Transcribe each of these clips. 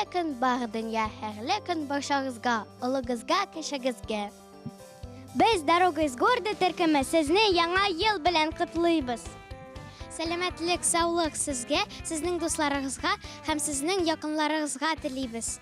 Хәрле бар дөнья, хәрле баршагызга, улыгызга, кешегезгә. Без Дорога из города төркеме сезне яңа ел белән котлыйбыз. Сәламәтлек, саулык сезгә, сезнең дусларыгызга һәм сезнең якынларыгызга телибез.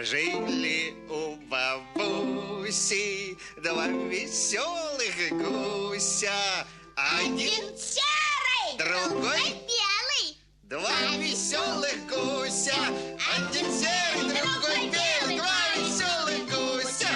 Жили у бабуси два веселых гуся. Один серый, другой белый. Два веселых гуся. Один серый, другой белый. Два веселых гуся.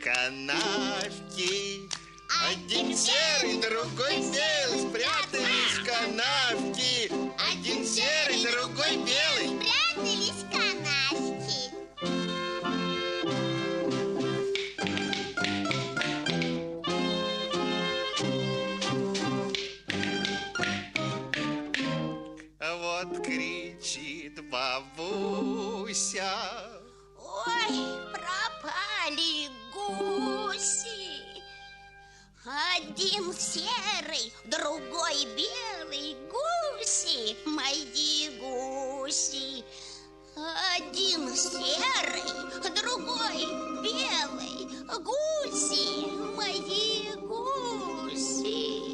канавки. Один серый, другой белый, спрятались в канавки. Один серый, другой белый. Спрятались канавки. Вот кричит бабуся. Ой, пропали гуси. Один серый, другой белый. Гуси, мои гуси. Один серый, другой белый. Гуси, мои гуси.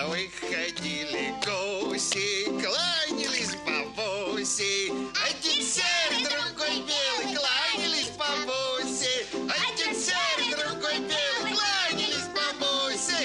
Выходили гуси, кланялись бабуси. Один серый, другой белый, кланялись бабуси. Один серый, другой белый, кланялись бабуси.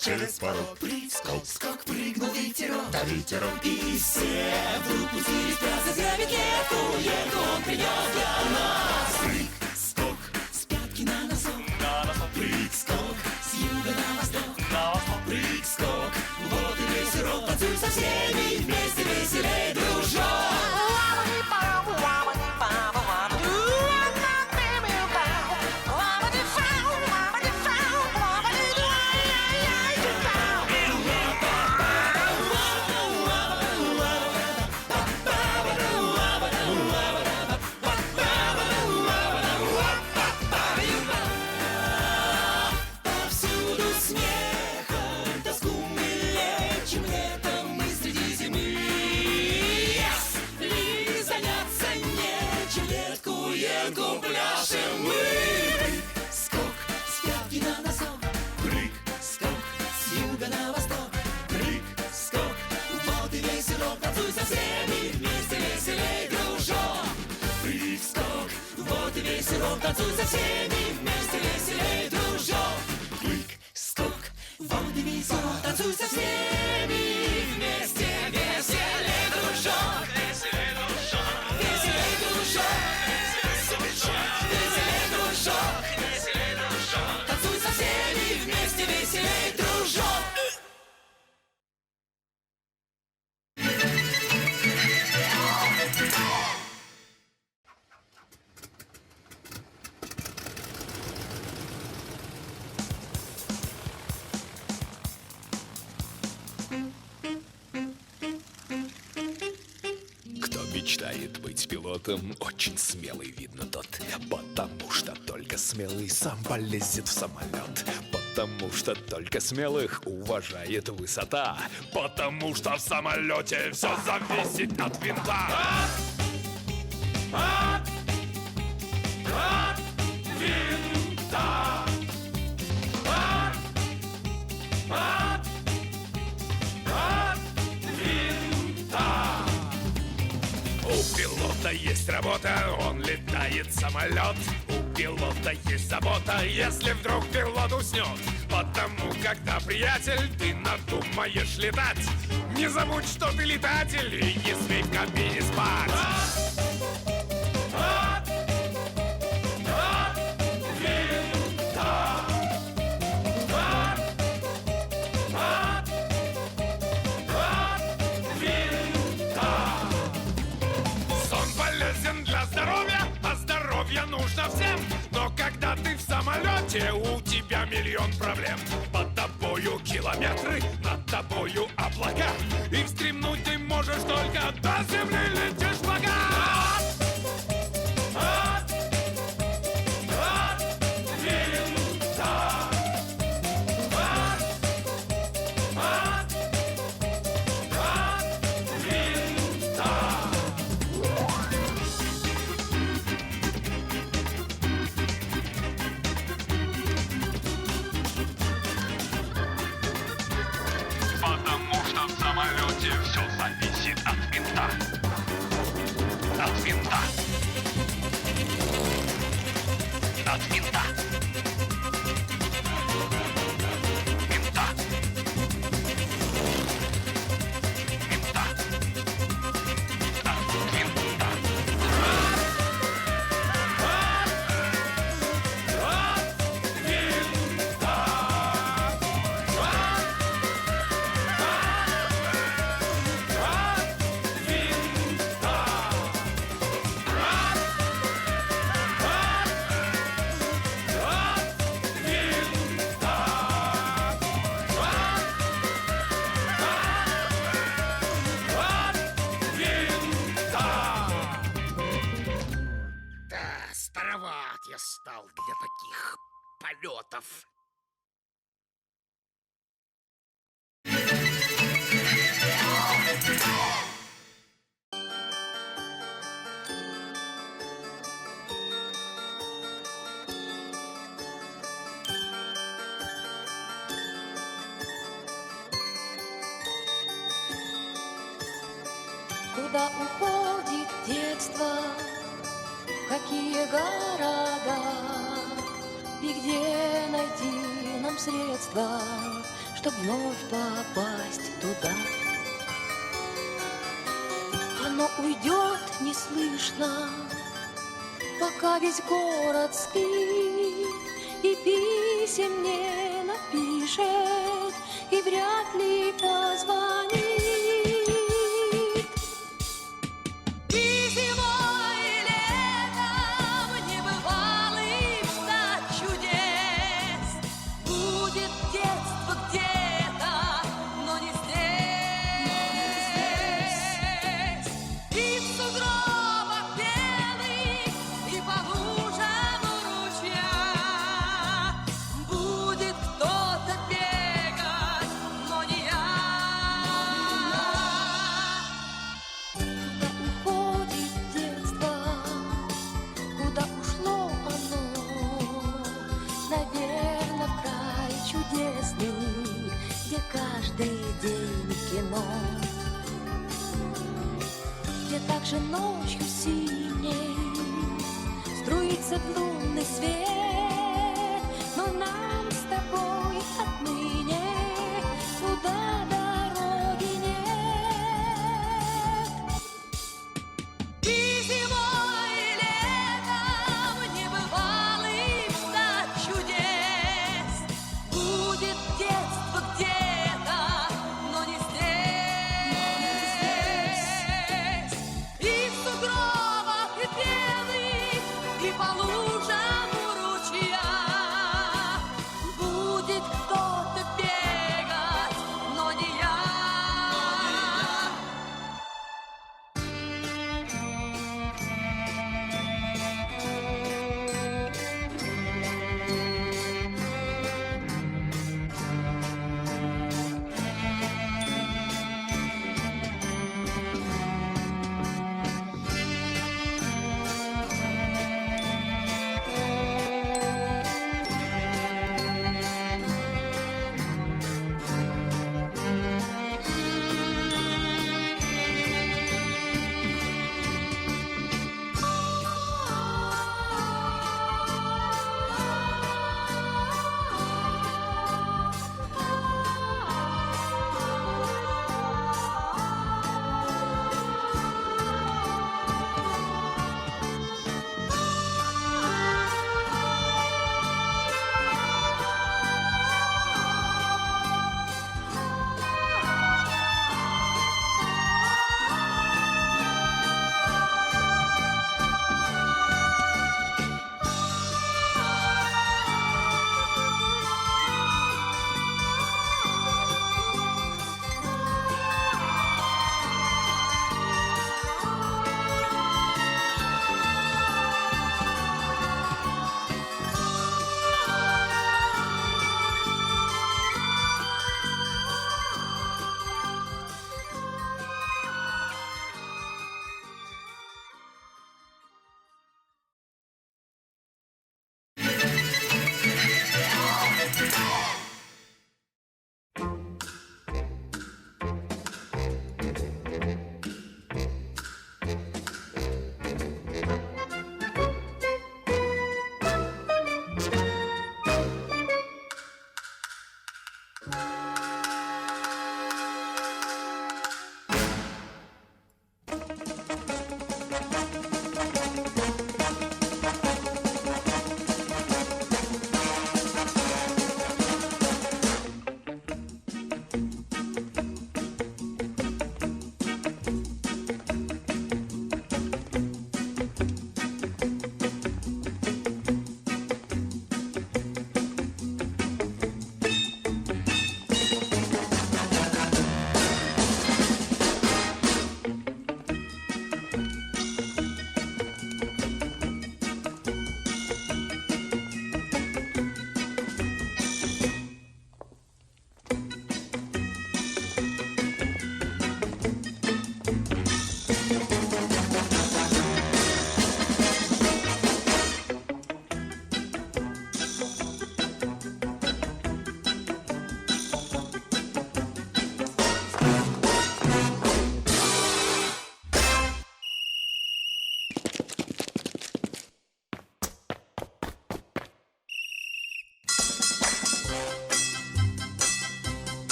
Через порог скок, скок, прыгнул ветерок, да ветерок. И все вдруг пустились плясать, грабить ленку он принес для нас. Прыг, скок, с пятки на носок, прыг, скок, с юга на восток, прыг, скок, вот и весь урок, танцуй со всеми, вместе веселей, дружок. Пляшем мы. Прыг, скок, с пятки на носок, прыг, скок, с юга на восток, прыг, скок, вот и весь урок, танцуй со всеми, вместе веселей, дружок. Прыг, скок, вот и весь урок, танцуй со всеми, вместе веселей, дружок. Прыг, скок, вот и весь урок, танцуй со всеми, вместе веселей, дружок. Веселей, дружок. Веселей, дружок. Веселей, дружок, танцуй со всеми, вместе веселей, дружок. мечтает быть пилотом, очень смелый, видно тот. Потому что только смелый сам полезет в самолет. Потому что только смелых уважает высота. Потому что в самолете все зависит от винта. От винта. От винта. У пилота есть работа, он летает самолет. У пилота есть забота, если вдруг пилот уснет. Потому, когда, приятель, ты надумаешь летать, не забудь, что ты летатель, и не смей в кабине спать. От винта. От винта. Сон полезен для здоровья, а здоровье нужно всем. Но когда ты в самолете, у тебя миллион проблем. Под тобою километры, над тобою облака. И стремнуть ты можешь только до земли, летишь пока. От винта. От винта. Потому что в самолете все зависит от винта. От винта. От винта. Винта. Винта. От винта. Да, староват я стал для таких полетов. Куда уходит детство, в какие города, и где найти нам средства, чтоб вновь попасть туда? Оно уйдет неслышно, пока весь город спит, и писем не напишет, и вряд ли позвонит. И зимой, и летом небывалых ждать чудес. Будет детство где-то, но не здесь. И в сугробах белых, и по лужам ручья будет кто-то бегать, но не я. Куда уходит детство, куда ушло оно? Наверно, в край чудесный, где каждый день кино, где также ночью синей струится лунный свет. Но нам с тобой отныне туда дороги нет. И зимой, и летом небывалых ждать чудес. Будет детство где-то, но не здесь. И в сугробах и белых, и по лужам у ручья будет кто-то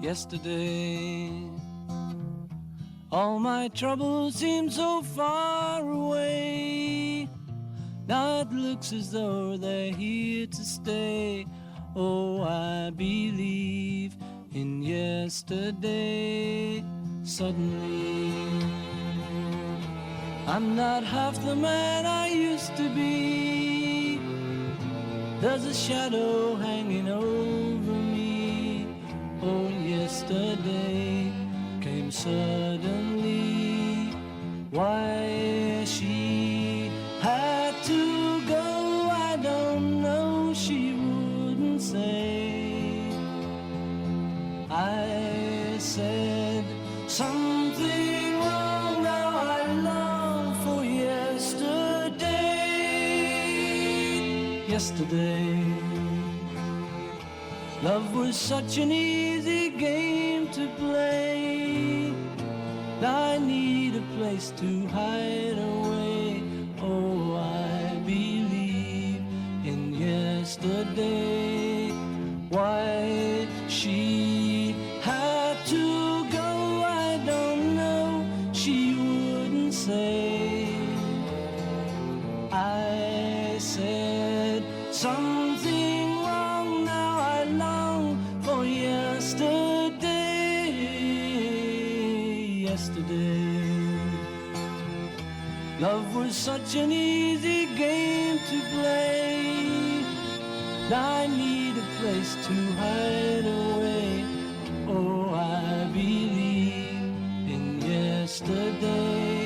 yesterday. All my troubles seem so far away. Now it looks as though they're here to stay. Oh, I believe in yesterday. Suddenly, I'm not half the man I used to be. There's a shadow hanging over me. Oh, yesterday came suddenly. Why she had to go, I don't know, she wouldn't say. I said something wrong, now I long for yesterday. Yesterday, love was such an easy game to play. Now I need a place to hide away. Oh, I believe in yesterday. Why she had to go, I don't know, she wouldn't say. I said something wrong, now I long for yesterday. Yesterday, love was such an easy game to play. Now I need a place to hide away. Oh, I believe in yesterday.